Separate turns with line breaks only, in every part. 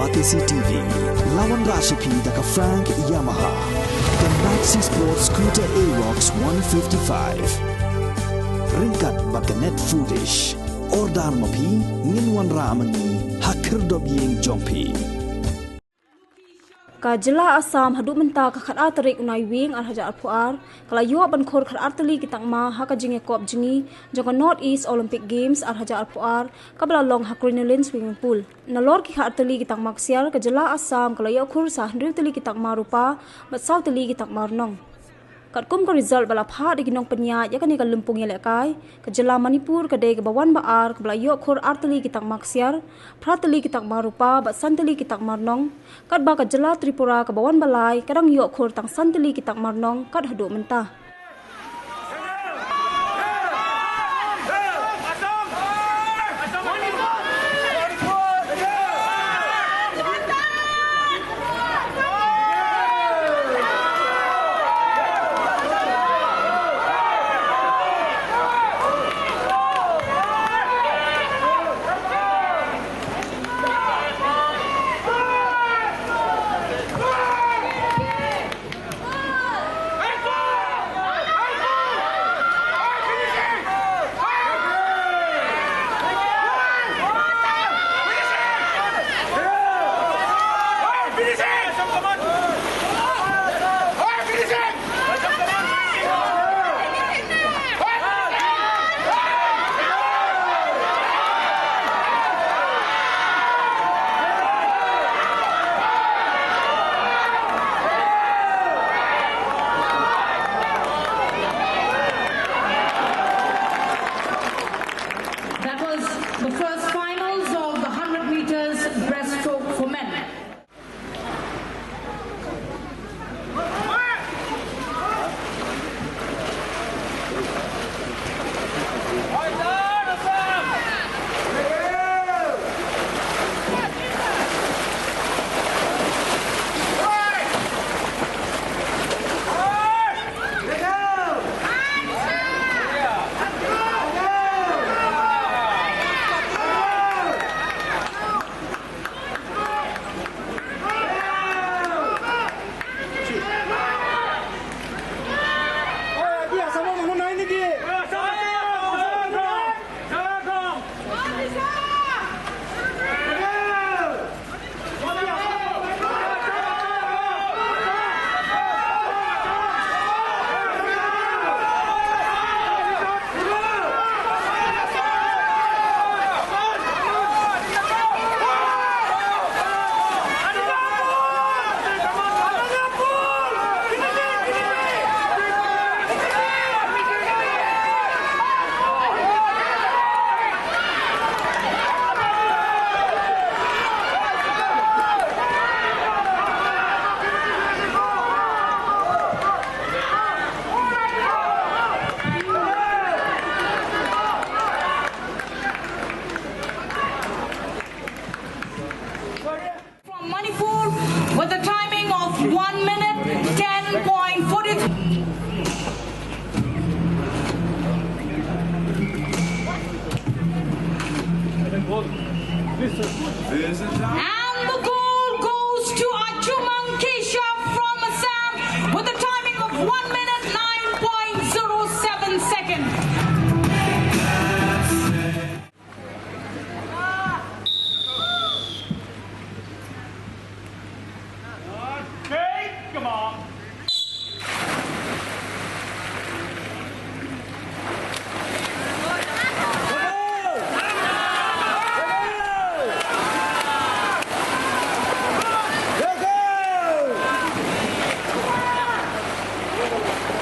Batisi TV, lawan Rashipi daka Frank Yamaha, dan Maxi Sports Scooter Aerox 155. Ringkat baka net foodish, ordar mapi, nginwan ramani, hakir dobyeng jompi.
Kajela Assam hadu menta ka khat tarik unai wing al haja alpuar kala yo ban khor khat artali kitang ma haka jinge kop jingi jonga North East Olympic Games al haja alpuar kabla long hakrinolin swimming pool nalor ki khat artali kitang maksial kajela Assam kala yo khur sa hendri tali kitang ma rupa bat saw tali kitang marnong kat kum ka result bala pha de ginong penya ya kan ka lumpung ya lekai kajela Manipur ka de ka bawan ba ar kabla yo khur artali kitang maksial pratali kitang marupa bat santali kitang marnong kat ba kajela Tripura ka bawan balai kadang yo khur tang santali kitang marnong kat hadu mentah
And the goal goes to Achuman Kesha from Assam with a timing of 1 minute 9.07 seconds.
Okay, come on.
Go!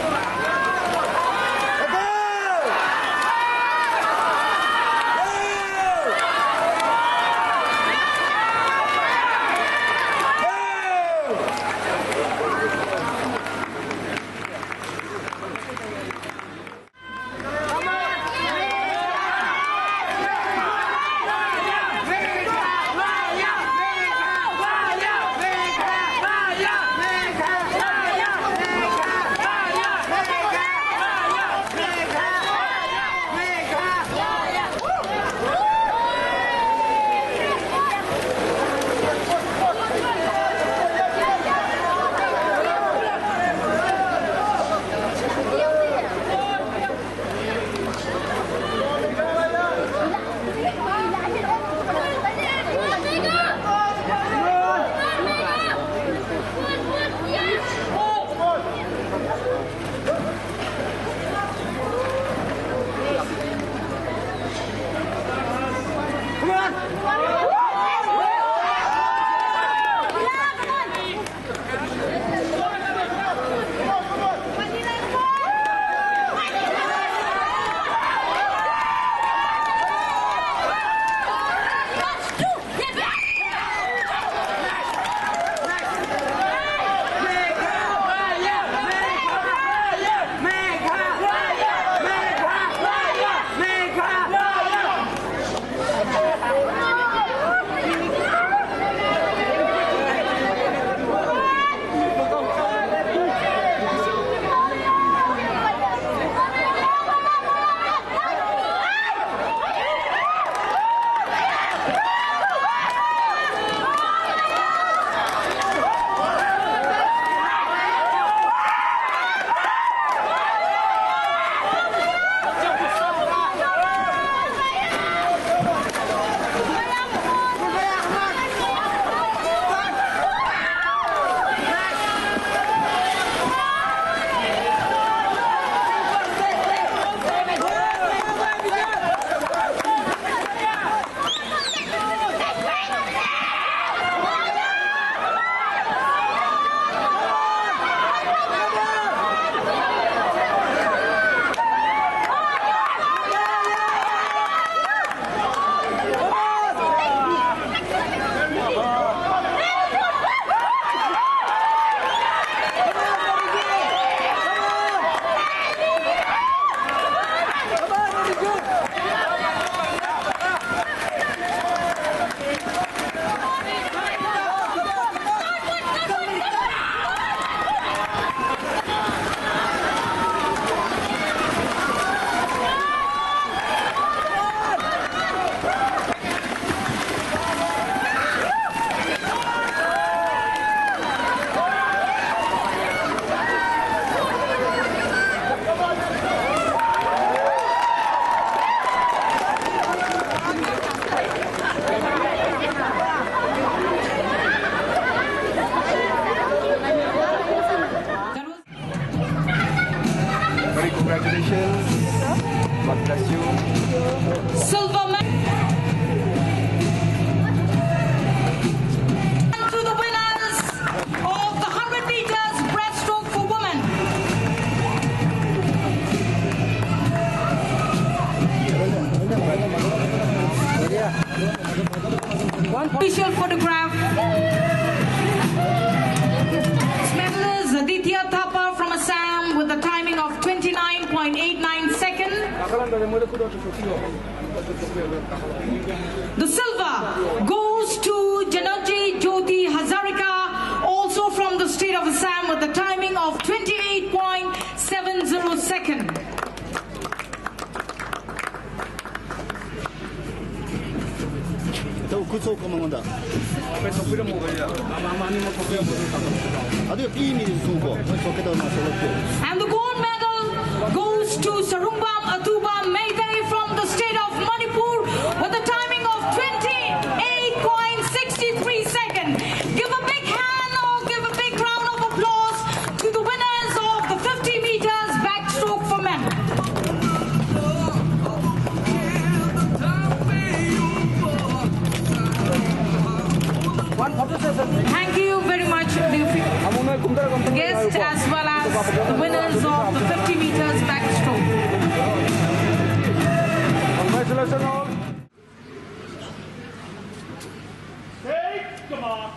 Congratulations. God bless you.
Silver medal to the winners of the 100 meters breaststroke for women. One official photograph. Medalist Aditya Thapa from Assam with the timing of 29.89 seconds. The silver goes to Janoji Jyoti Hazarika, also from the state of Assam, with the timing of 28.70 seconds. And the gold medal goes to Sarumbam Atuba Meitei from the state of Manipur with a timing of 28.63 seconds. Give a big hand or give a big round of applause to the winners of the 50 meters backstroke for men. Thank you very much, the guests as well as the winners of the 50 meters backstroke.
Congratulations all.
Hey, come on.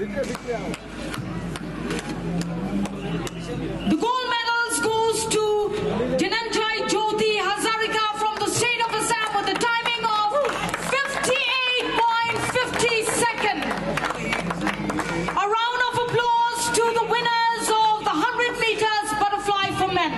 The gold medals goes to Dhananjay Jyoti Hazarika from the state of Assam with a timing of 58.50 seconds. A round of applause to the winners of the 100 meters butterfly for men.